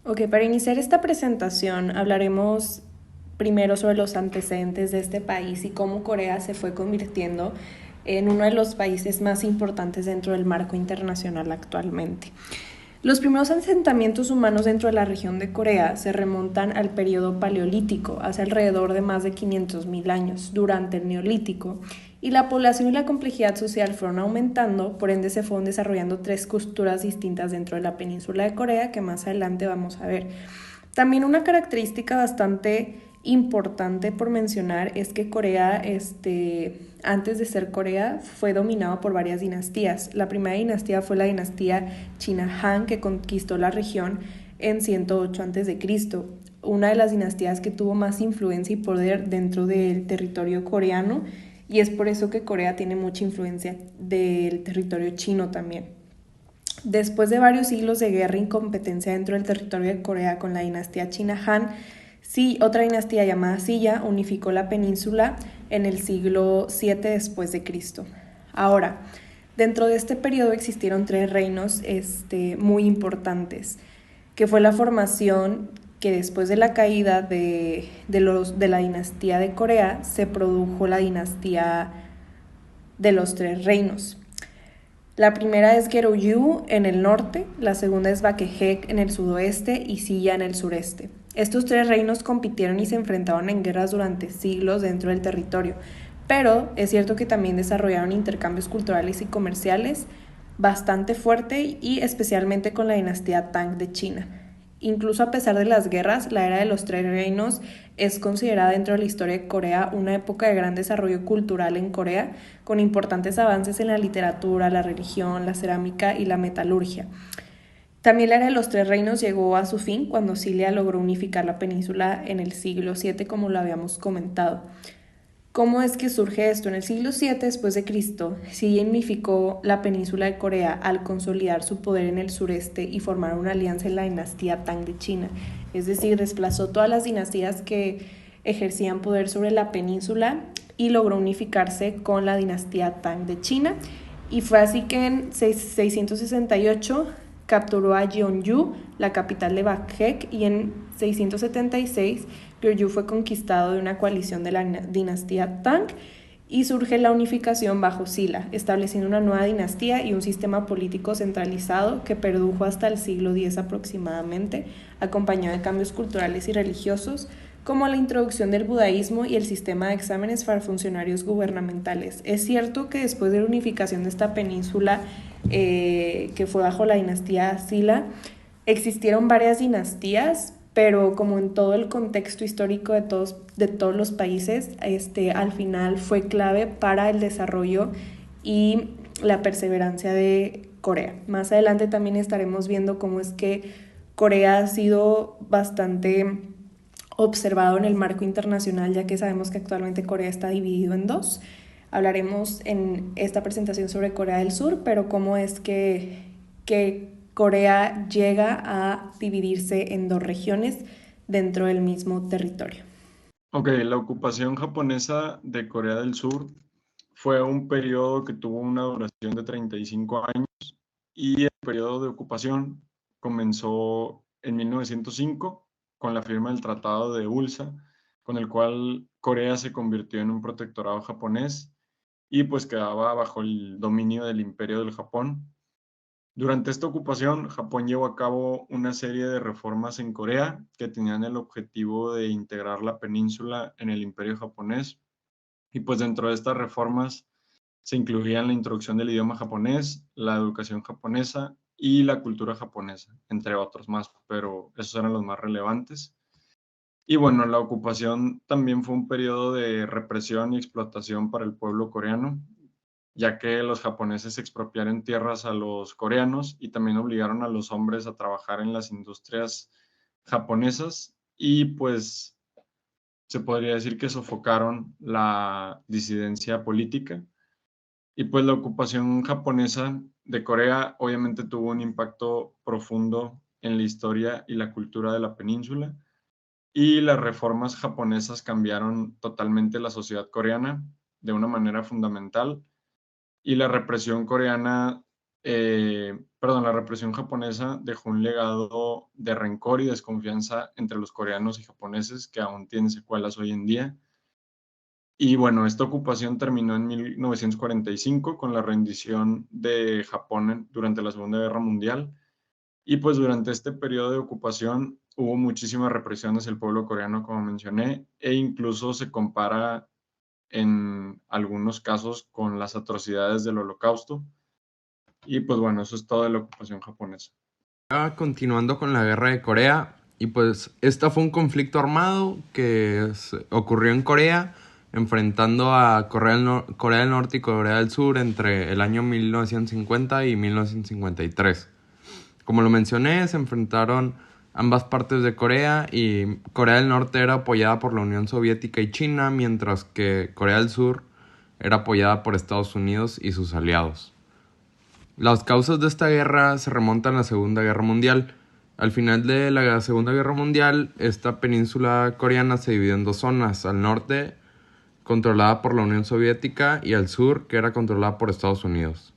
Ok, para iniciar esta presentación hablaremos primero sobre los antecedentes de este país y cómo Corea se fue convirtiendo en uno de los países más importantes dentro del marco internacional actualmente. Los primeros asentamientos humanos dentro de la región de Corea se remontan al periodo paleolítico, hace alrededor de más de 500.000 años, durante el neolítico, y la población y la complejidad social fueron aumentando, por ende se fueron desarrollando tres culturas distintas dentro de la península de Corea que más adelante vamos a ver. También una característica bastante importante por mencionar es que Corea, antes de ser Corea, fue dominado por varias dinastías. La primera dinastía fue la dinastía China Han, que conquistó la región en 108 a.C., una de las dinastías que tuvo más influencia y poder dentro del territorio coreano, y es por eso que Corea tiene mucha influencia del territorio chino también. Después de varios siglos de guerra e incompetencia dentro del territorio de Corea con la dinastía China Han, sí, otra dinastía llamada Silla unificó la península en el siglo VII después de Cristo. Ahora, dentro de este periodo existieron tres reinos muy importantes, que fue la formación que después de la caída de la dinastía de Corea se produjo la dinastía de los tres reinos. La primera es Geruyu en el norte, la segunda es Bakehek en el sudoeste y Silla en el sureste. Estos tres reinos compitieron y se enfrentaron en guerras durante siglos dentro del territorio, pero es cierto que también desarrollaron intercambios culturales y comerciales bastante fuerte y especialmente con la dinastía Tang de China. Incluso a pesar de las guerras, la era de los tres reinos es considerada dentro de la historia de Corea una época de gran desarrollo cultural en Corea, con importantes avances en la literatura, la religión, la cerámica y la metalurgia. También la era de los tres reinos llegó a su fin cuando Cilia logró unificar la península en el siglo VII, como lo habíamos comentado. ¿Cómo es que surge esto? En el siglo VII después de Cristo, Xi unificó la península de Corea al consolidar su poder en el sureste y formar una alianza en la dinastía Tang de China. Es decir, desplazó todas las dinastías que ejercían poder sobre la península y logró unificarse con la dinastía Tang de China. Y fue así que en 668 capturó a Jeonju, la capital de Bakek, y en 676 Gyeongju fue conquistado de una coalición de la dinastía Tang y surge la unificación bajo Silla, estableciendo una nueva dinastía y un sistema político centralizado que perdujo hasta el siglo X aproximadamente, acompañado de cambios culturales y religiosos, como la introducción del budaísmo y el sistema de exámenes para funcionarios gubernamentales. Es cierto que después de la unificación de esta península, que fue bajo la dinastía Silla, existieron varias dinastías, pero como en todo el contexto histórico de todos los países, al final fue clave para el desarrollo y la perseverancia de Corea. Más adelante también estaremos viendo cómo es que Corea ha sido bastante observado en el marco internacional, ya que sabemos que actualmente Corea está dividido en dos. Hablaremos en esta presentación sobre Corea del Sur, pero cómo es que Corea llega a dividirse en dos regiones dentro del mismo territorio. Ok, la ocupación japonesa de Corea del Sur fue un periodo que tuvo una duración de 35 años y el periodo de ocupación comenzó en 1905 con la firma del Tratado de Ulsa, con el cual Corea se convirtió en un protectorado japonés y pues quedaba bajo el dominio del Imperio del Japón. Durante esta ocupación, Japón llevó a cabo una serie de reformas en Corea que tenían el objetivo de integrar la península en el Imperio japonés. Y pues dentro de estas reformas se incluían la introducción del idioma japonés, la educación japonesa y la cultura japonesa, entre otros más, pero esos eran los más relevantes. Y bueno, la ocupación también fue un periodo de represión y explotación para el pueblo coreano, ya que los japoneses expropiaron tierras a los coreanos y también obligaron a los hombres a trabajar en las industrias japonesas y pues se podría decir que sofocaron la disidencia política. Y pues la ocupación japonesa de Corea obviamente tuvo un impacto profundo en la historia y la cultura de la península y las reformas japonesas cambiaron totalmente la sociedad coreana de una manera fundamental y la represión coreana la represión japonesa dejó un legado de rencor y desconfianza entre los coreanos y japoneses que aún tiene secuelas hoy en día. Y bueno, esta ocupación terminó en 1945 con la rendición de Japón durante la Segunda Guerra Mundial. Y pues durante este periodo de ocupación hubo muchísima represión hacia el pueblo coreano, como mencioné, e incluso se compara en algunos casos con las atrocidades del Holocausto. Y pues bueno, eso es todo de la ocupación japonesa. Continuando con la guerra de Corea, y pues esta fue un conflicto armado que ocurrió en Corea, enfrentando a Corea del Norte y Corea del Sur entre el año 1950 y 1953. Como lo mencioné, se enfrentaron ambas partes de Corea y Corea del Norte era apoyada por la Unión Soviética y China, mientras que Corea del Sur era apoyada por Estados Unidos y sus aliados. Las causas de esta guerra se remontan a la Segunda Guerra Mundial. Al final de la Segunda Guerra Mundial, esta península coreana se dividió en dos zonas: al norte, controlada por la Unión Soviética, y al sur, que era controlada por Estados Unidos.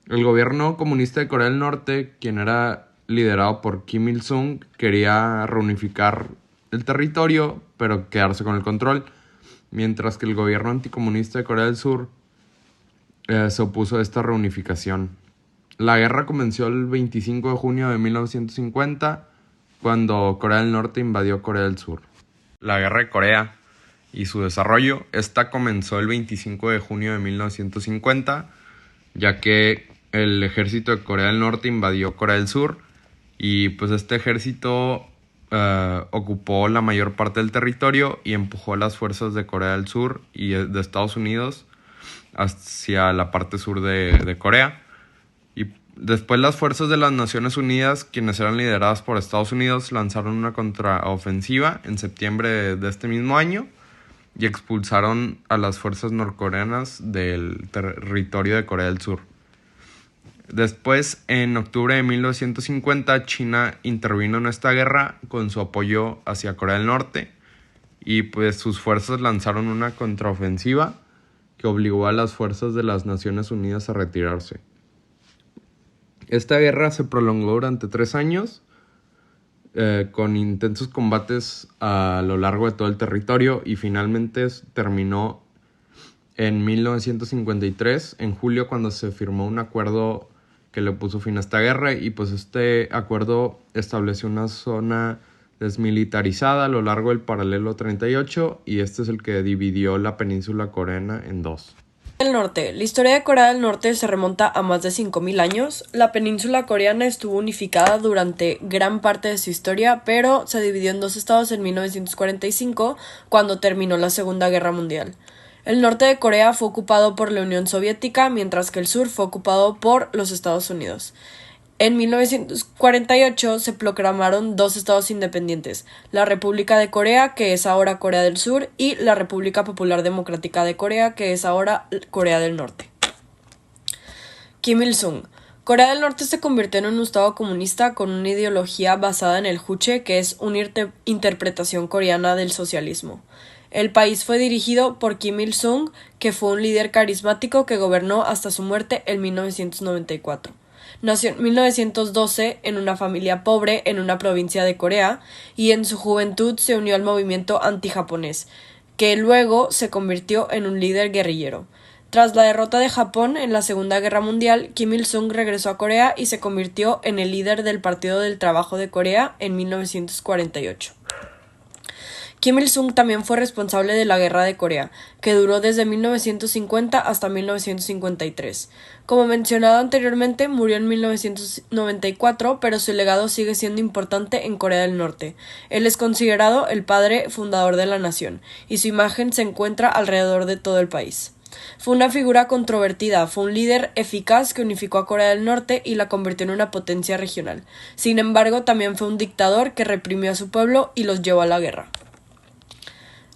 El gobierno comunista de Corea del Norte, quien era liderado por Kim Il-sung, quería reunificar el territorio, pero quedarse con el control, mientras que el gobierno anticomunista de Corea del Sur se opuso a esta reunificación. La guerra comenzó el 25 de junio de 1950, cuando Corea del Norte invadió Corea del Sur. La guerra de Corea y su desarrollo, esta comenzó el 25 de junio de 1950, ya que el ejército de Corea del Norte invadió Corea del Sur y pues este ejército ocupó la mayor parte del territorio y empujó a las fuerzas de Corea del Sur y de Estados Unidos hacia la parte sur de Corea. Y después las fuerzas de las Naciones Unidas, quienes eran lideradas por Estados Unidos, lanzaron una contraofensiva en septiembre de este mismo año y expulsaron a las fuerzas norcoreanas del territorio de Corea del Sur. Después, en octubre de 1950, China intervino en esta guerra con su apoyo hacia Corea del Norte y pues sus fuerzas lanzaron una contraofensiva que obligó a las fuerzas de las Naciones Unidas a retirarse. Esta guerra se prolongó durante 3 años, con intensos combates a lo largo de todo el territorio, y finalmente terminó en 1953, en julio, cuando se firmó un acuerdo que le puso fin a esta guerra, y pues este acuerdo estableció una zona desmilitarizada a lo largo del paralelo 38, y este es el que dividió la península coreana en dos. Del Norte. La historia de Corea del Norte se remonta a más de 5.000 años. La península coreana estuvo unificada durante gran parte de su historia, pero se dividió en dos estados en 1945, cuando terminó la Segunda Guerra Mundial. El norte de Corea fue ocupado por la Unión Soviética, mientras que el sur fue ocupado por los Estados Unidos. En 1948 se proclamaron dos estados independientes: la República de Corea, que es ahora Corea del Sur, y la República Popular Democrática de Corea, que es ahora Corea del Norte. Kim Il-sung. Corea del Norte se convirtió en un estado comunista con una ideología basada en el Juche, que es una interpretación coreana del socialismo. El país fue dirigido por Kim Il-sung, que fue un líder carismático que gobernó hasta su muerte en 1994. Nació en 1912 en una familia pobre en una provincia de Corea, y en su juventud se unió al movimiento antijaponés, que luego se convirtió en un líder guerrillero. Tras la derrota de Japón en la Segunda Guerra Mundial, Kim Il-sung regresó a Corea y se convirtió en el líder del Partido del Trabajo de Corea en 1948. Kim Il-sung también fue responsable de la Guerra de Corea, que duró desde 1950 hasta 1953. Como mencionado anteriormente, murió en 1994, pero su legado sigue siendo importante en Corea del Norte. Él es considerado el padre fundador de la nación, y su imagen se encuentra alrededor de todo el país. Fue una figura controvertida, fue un líder eficaz que unificó a Corea del Norte y la convirtió en una potencia regional. Sin embargo, también fue un dictador que reprimió a su pueblo y los llevó a la guerra.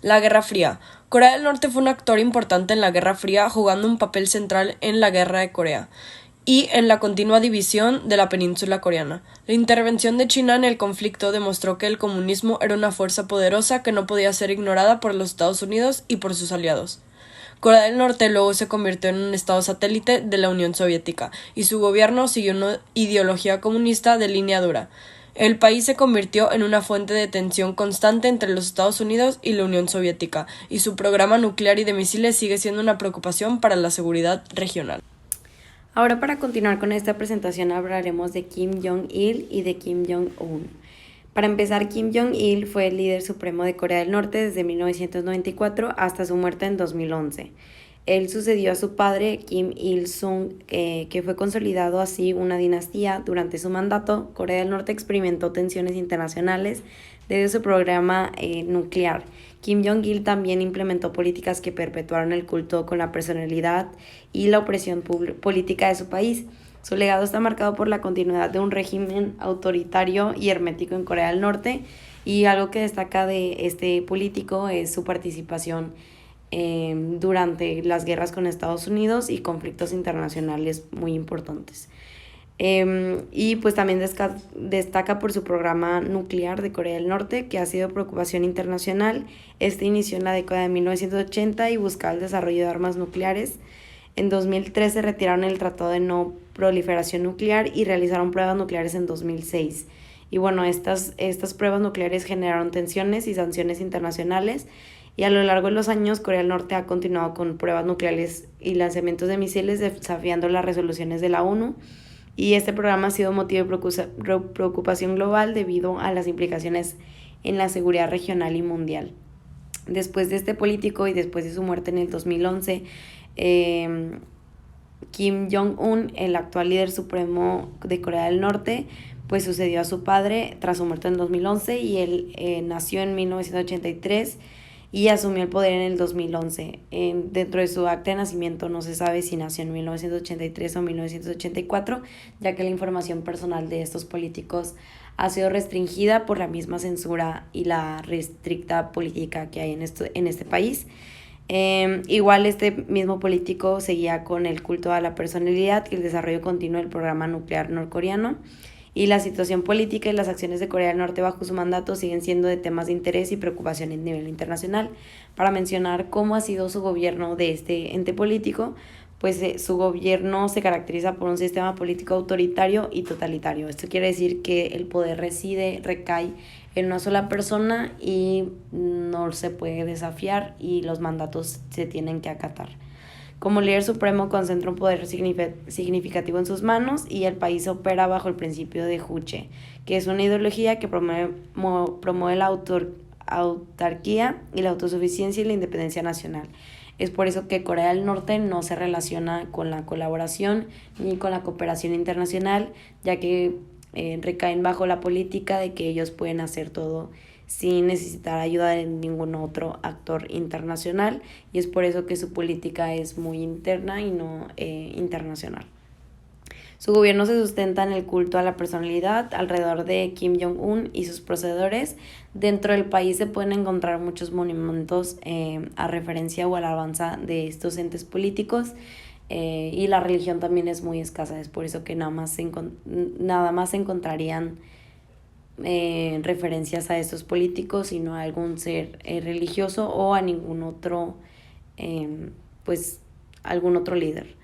La Guerra Fría. Corea del Norte fue un actor importante en la Guerra Fría, jugando un papel central en la Guerra de Corea y en la continua división de la península coreana. La intervención de China en el conflicto demostró que el comunismo era una fuerza poderosa que no podía ser ignorada por los Estados Unidos y por sus aliados. Corea del Norte luego se convirtió en un estado satélite de la Unión Soviética y su gobierno siguió una ideología comunista de línea dura. El país se convirtió en una fuente de tensión constante entre los Estados Unidos y la Unión Soviética, y su programa nuclear y de misiles sigue siendo una preocupación para la seguridad regional. Ahora, para continuar con esta presentación, hablaremos de Kim Jong-il y de Kim Jong-un. Para empezar, Kim Jong-il fue el líder supremo de Corea del Norte desde 1994 hasta su muerte en 2011. Él sucedió a su padre, Kim Il-sung, que fue consolidado así una dinastía. Durante su mandato, Corea del Norte experimentó tensiones internacionales debido a su programa nuclear. Kim Jong-il también implementó políticas que perpetuaron el culto con la personalidad y la opresión política de su país. Su legado está marcado por la continuidad de un régimen autoritario y hermético en Corea del Norte, y algo que destaca de este político es su participación durante las guerras con Estados Unidos y conflictos internacionales muy importantes. Y pues también destaca por su programa nuclear de Corea del Norte, que ha sido preocupación internacional. Este inició en la década de 1980 y buscaba el desarrollo de armas nucleares. En 2013 retiraron el Tratado de No Proliferación Nuclear y realizaron pruebas nucleares en 2006. Y bueno, estas pruebas nucleares generaron tensiones y sanciones internacionales, y a lo largo de los años Corea del Norte ha continuado con pruebas nucleares y lanzamientos de misiles desafiando las resoluciones de la ONU, y este programa ha sido motivo de preocupación global debido a las implicaciones en la seguridad regional y mundial. Después de este político y después de su muerte en el 2011, Kim Jong-un, el actual líder supremo de Corea del Norte, pues sucedió a su padre tras su muerte en 2011, y él nació en 1983 y asumió el poder en el 2011. Dentro de su acta de nacimiento no se sabe si nació en 1983 o 1984, ya que la información personal de estos políticos ha sido restringida por la misma censura y la restricta política que hay en este país. Igual este mismo político seguía con el culto a la personalidad y el desarrollo continuo del programa nuclear norcoreano, y la situación política y las acciones de Corea del Norte bajo su mandato siguen siendo de temas de interés y preocupación a nivel internacional. Para mencionar cómo ha sido su gobierno de este ente político, pues su gobierno se caracteriza por un sistema político autoritario y totalitario. Esto quiere decir que el poder recae en una sola persona y no se puede desafiar, y los mandatos se tienen que acatar. Como líder supremo concentra un poder significativo en sus manos, y el país opera bajo el principio de Juche, que es una ideología que promueve la autarquía y la autosuficiencia y la independencia nacional. Es por eso que Corea del Norte no se relaciona con la colaboración ni con la cooperación internacional, ya que recaen bajo la política de que ellos pueden hacer todo sin necesitar ayuda de ningún otro actor internacional, y es por eso que su política es muy interna y no internacional. Su gobierno se sustenta en el culto a la personalidad alrededor de Kim Jong-un y sus procedores. Dentro del país se pueden encontrar muchos monumentos a referencia o alabanza de estos entes políticos, y la religión también es muy escasa. Es por eso que nada más se encontrarían referencias a estos políticos y no a algún ser religioso o a ningún otro algún otro líder.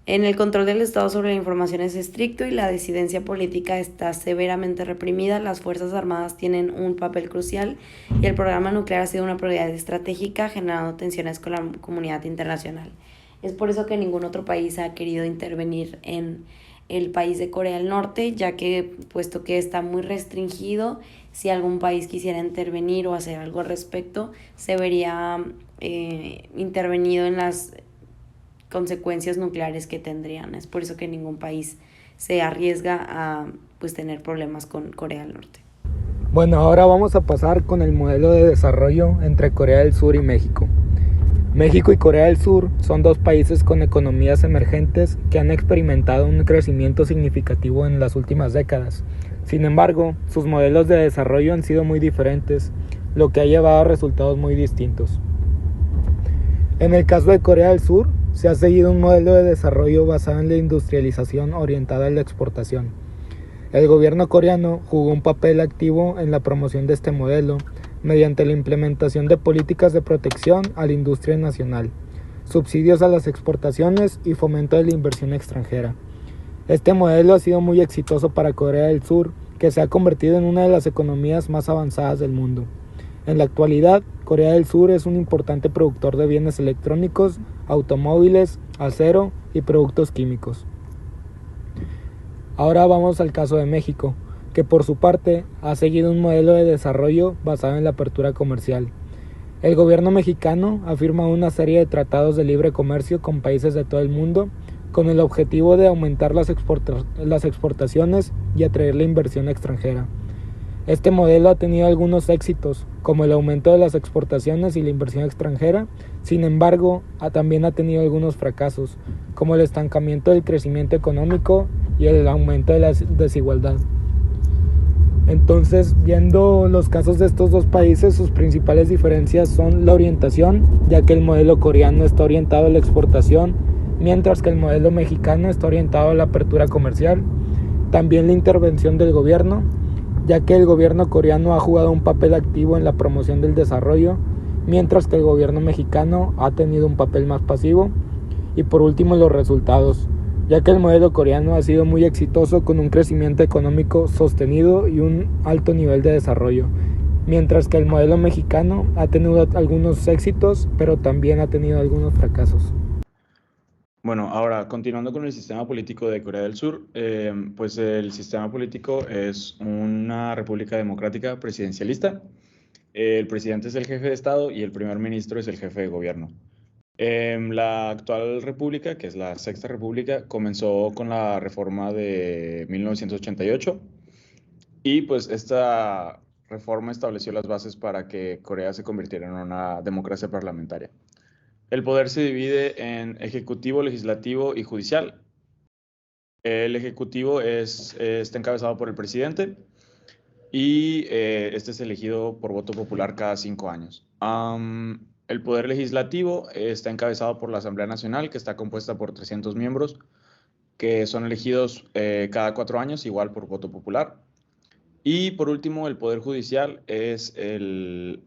En el control del Estado sobre la información es estricto y la disidencia política está severamente reprimida. Las Fuerzas Armadas tienen un papel crucial y el programa nuclear ha sido una prioridad estratégica, generando tensiones con la comunidad internacional. Es por eso que ningún otro país ha querido intervenir en el país de Corea del Norte, ya que puesto que está muy restringido, si algún país quisiera intervenir o hacer algo al respecto, se vería intervenido en las consecuencias nucleares que tendrían. Es por eso que ningún país se arriesga a tener problemas con Corea del Norte. Bueno, ahora vamos a pasar con el modelo de desarrollo entre Corea del Sur y México. México y Corea del Sur son dos países con economías emergentes que han experimentado un crecimiento significativo en las últimas décadas. Sin embargo, sus modelos de desarrollo han sido muy diferentes, lo que ha llevado a resultados muy distintos. En el caso de Corea del Sur, se ha seguido un modelo de desarrollo basado en la industrialización orientada a la exportación. El gobierno coreano jugó un papel activo en la promoción de este modelo mediante la implementación de políticas de protección a la industria nacional. subsidios a las exportaciones y fomento de la inversión extranjera. Este modelo ha sido muy exitoso para Corea del Sur, que se ha convertido en una de las economías más avanzadas del mundo. En la actualidad, Corea del Sur es un importante productor de bienes electrónicos, automóviles, acero y productos químicos. Ahora vamos al caso de México, que por su parte ha seguido un modelo de desarrollo basado en la apertura comercial. El gobierno mexicano ha firmado una serie de tratados de libre comercio con países de todo el mundo con el objetivo de aumentar las exportaciones y atraer la inversión extranjera. Este modelo ha tenido algunos éxitos, como el aumento de las exportaciones y la inversión extranjera. Sin embargo, también ha tenido algunos fracasos, como el estancamiento del crecimiento económico y el aumento de la desigualdad. Entonces, viendo los casos de estos dos países, sus principales diferencias son la orientación, ya que el modelo coreano está orientado a la exportación, mientras que el modelo mexicano está orientado a la apertura comercial. También la intervención del gobierno, ya que el gobierno coreano ha jugado un papel activo en la promoción del desarrollo, mientras que el gobierno mexicano ha tenido un papel más pasivo. Y por último, los resultados, ya que el modelo coreano ha sido muy exitoso con un crecimiento económico sostenido y un alto nivel de desarrollo, mientras que el modelo mexicano ha tenido algunos éxitos, pero también ha tenido algunos fracasos. Bueno, ahora continuando con el sistema político de Corea del Sur, pues el sistema político es una república democrática presidencialista. El presidente es el jefe de Estado y el primer ministro es el jefe de gobierno. La actual república, que es la Sexta República, comenzó con la reforma de 1988 y pues esta reforma estableció las bases para que Corea se convirtiera en una democracia parlamentaria. El poder se divide en ejecutivo, legislativo y judicial. El ejecutivo está encabezado por el presidente y este es elegido por voto popular cada 5 años. El poder legislativo está encabezado por la Asamblea Nacional, que está compuesta por 300 miembros, que son elegidos cada 4 años, igual por voto popular. Y por último, el Poder Judicial está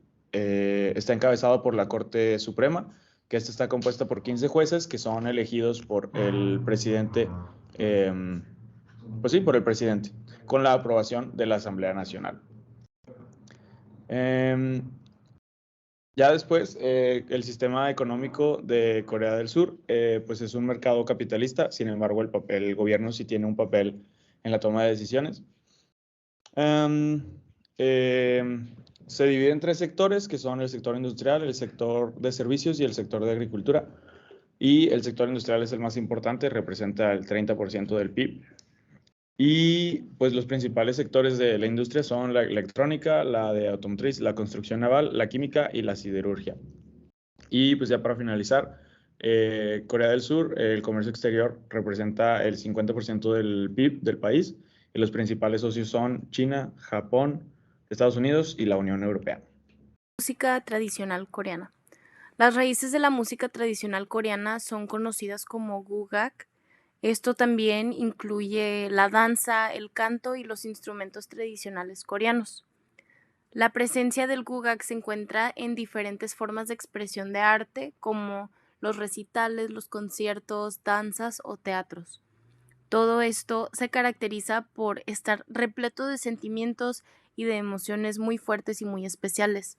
encabezado por la Corte Suprema, que esta está compuesta por 15 jueces que son elegidos por el presidente, pues sí, por el presidente, con la aprobación de la Asamblea Nacional. Ya después, el sistema económico de Corea del Sur, pues es un mercado capitalista, sin embargo, el gobierno sí tiene un papel en la toma de decisiones. Se divide en 3 sectores, que son el sector industrial, el sector de servicios y el sector de agricultura. Y el sector industrial es el más importante, representa el 30% del PIB. Y pues los principales sectores de la industria son la electrónica, la de automotriz, la construcción naval, la química y la siderurgia. Y pues ya para finalizar, Corea del Sur, el comercio exterior representa el 50% del PIB del país y los principales socios son China, Japón, Estados Unidos y la Unión Europea. Música tradicional coreana. Las raíces de la música tradicional coreana son conocidas como gugak. Esto también incluye la danza, el canto y los instrumentos tradicionales coreanos. La presencia del gugak se encuentra en diferentes formas de expresión de arte, como los recitales, los conciertos, danzas o teatros. Todo esto se caracteriza por estar repleto de sentimientos y de emociones muy fuertes y muy especiales.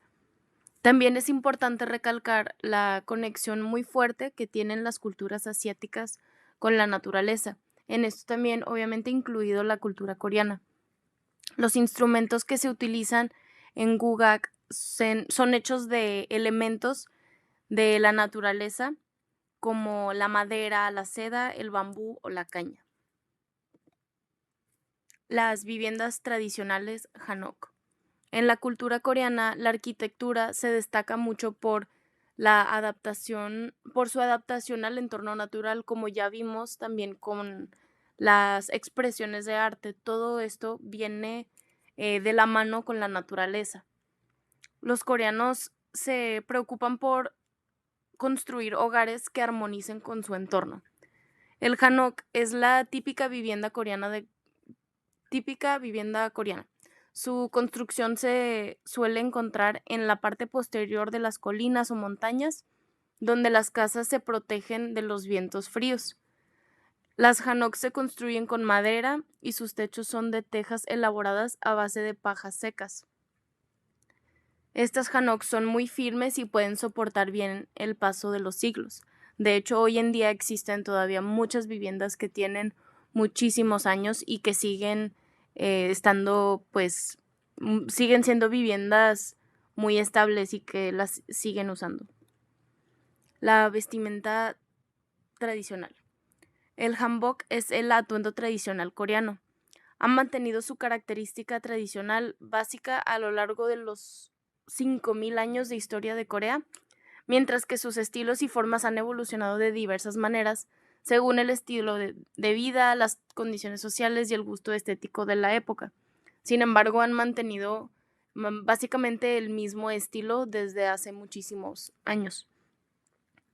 También es importante recalcar la conexión muy fuerte que tienen las culturas asiáticas con la naturaleza. En esto también, obviamente, incluido la cultura coreana. Los instrumentos que se utilizan en gugak son hechos de elementos de la naturaleza, como la madera, la seda, el bambú o la caña. Las viviendas tradicionales Hanok. En la cultura coreana, la arquitectura se destaca mucho por su adaptación al entorno natural, como ya vimos también con las expresiones de arte. Todo esto viene de la mano con la naturaleza. Los coreanos se preocupan por construir hogares que armonicen con su entorno. El hanok es la típica vivienda coreana. Su construcción se suele encontrar en la parte posterior de las colinas o montañas donde las casas se protegen de los vientos fríos. Las hanoks se construyen con madera y sus techos son de tejas elaboradas a base de pajas secas. Estas hanoks son muy firmes y pueden soportar bien el paso de los siglos. De hecho, hoy en día existen todavía muchas viviendas que tienen muchísimos años y que siguen siguen siendo viviendas muy estables y que las siguen usando. La vestimenta tradicional. El hanbok es el atuendo tradicional coreano. Ha mantenido su característica tradicional básica a lo largo de los 5.000 años de historia de Corea, mientras que sus estilos y formas han evolucionado de diversas maneras según el estilo de vida, las condiciones sociales y el gusto estético de la época. Sin embargo, han mantenido básicamente el mismo estilo desde hace muchísimos años.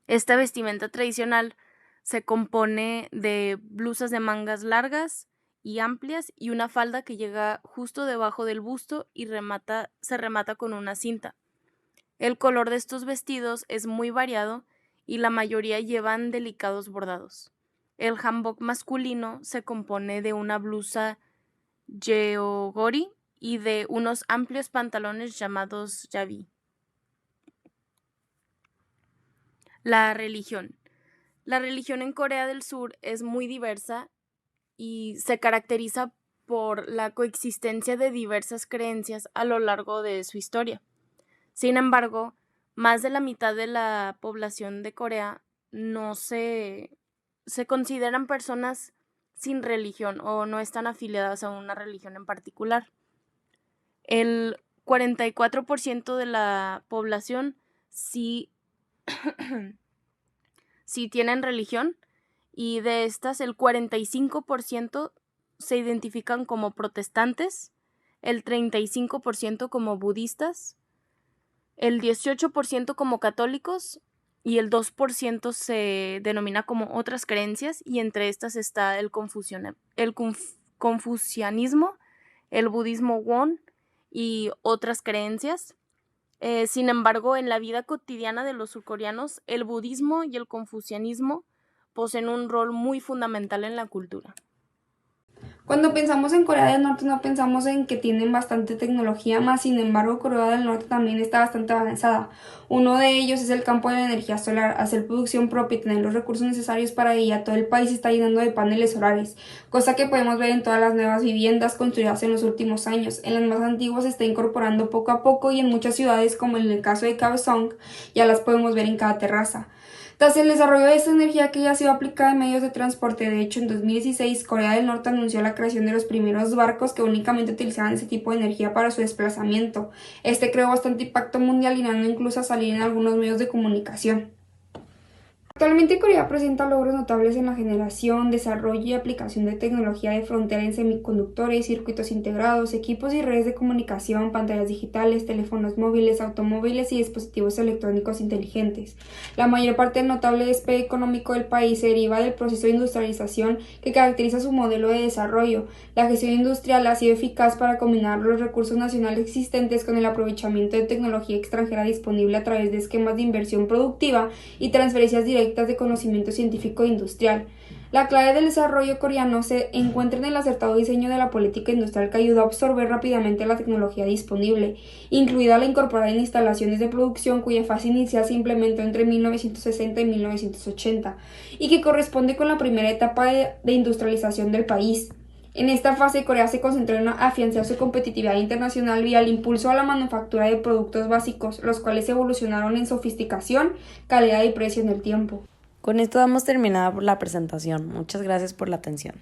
Esta vestimenta tradicional se compone de blusas de mangas largas y amplias y una falda que llega justo debajo del busto y se remata con una cinta. El color de estos vestidos es muy variado y la mayoría llevan delicados bordados. El hanbok masculino se compone de una blusa jeogori y de unos amplios pantalones llamados yabi. La religión. La religión en Corea del Sur es muy diversa y se caracteriza por la coexistencia de diversas creencias a lo largo de su historia. Sin embargo, más de la mitad de la población de Corea no se consideran personas sin religión o no están afiliadas a una religión en particular. El 44% de la población sí tienen religión y de estas el 45% se identifican como protestantes, el 35% como budistas, el 18% como católicos y el 2% se denomina como otras creencias y entre estas está el confucianismo, el budismo won y otras creencias. Sin embargo, en la vida cotidiana de los surcoreanos, el budismo y el confucianismo poseen un rol muy fundamental en la cultura. Cuando pensamos en Corea del Norte no pensamos en que tienen bastante tecnología, más sin embargo Corea del Norte también está bastante avanzada. Uno de ellos es el campo de la energía solar. Hacer producción propia y tener los recursos necesarios para ella, todo el país está llenando de paneles solares, cosa que podemos ver en todas las nuevas viviendas construidas en los últimos años. En las más antiguas se está incorporando poco a poco y en muchas ciudades, como en el caso de Kaesong, ya las podemos ver en cada terraza. Tras el desarrollo de esta energía que ya ha sido aplicada en medios de transporte, de hecho en 2016 Corea del Norte anunció la creación de los primeros barcos que únicamente utilizaban ese tipo de energía para su desplazamiento. Este creó bastante impacto mundial, llegando incluso a salir en algunos medios de comunicación. Actualmente Corea presenta logros notables en la generación, desarrollo y aplicación de tecnología de frontera en semiconductores, circuitos integrados, equipos y redes de comunicación, pantallas digitales, teléfonos móviles, automóviles y dispositivos electrónicos inteligentes. La mayor parte del notable despegue económico del país se deriva del proceso de industrialización que caracteriza su modelo de desarrollo. La gestión industrial ha sido eficaz para combinar los recursos nacionales existentes con el aprovechamiento de tecnología extranjera disponible a través de esquemas de inversión productiva y transferencias directas de conocimiento científico e industrial. La clave del desarrollo coreano se encuentra en el acertado diseño de la política industrial que ayudó a absorber rápidamente la tecnología disponible, incluida la incorporada en instalaciones de producción cuya fase inicial se implementó entre 1960 y 1980 y que corresponde con la primera etapa de industrialización del país. En esta fase, Corea se concentró en afianzar su competitividad internacional vía el impulso a la manufactura de productos básicos, los cuales evolucionaron en sofisticación, calidad y precio en el tiempo. Con esto damos terminada la presentación. Muchas gracias por la atención.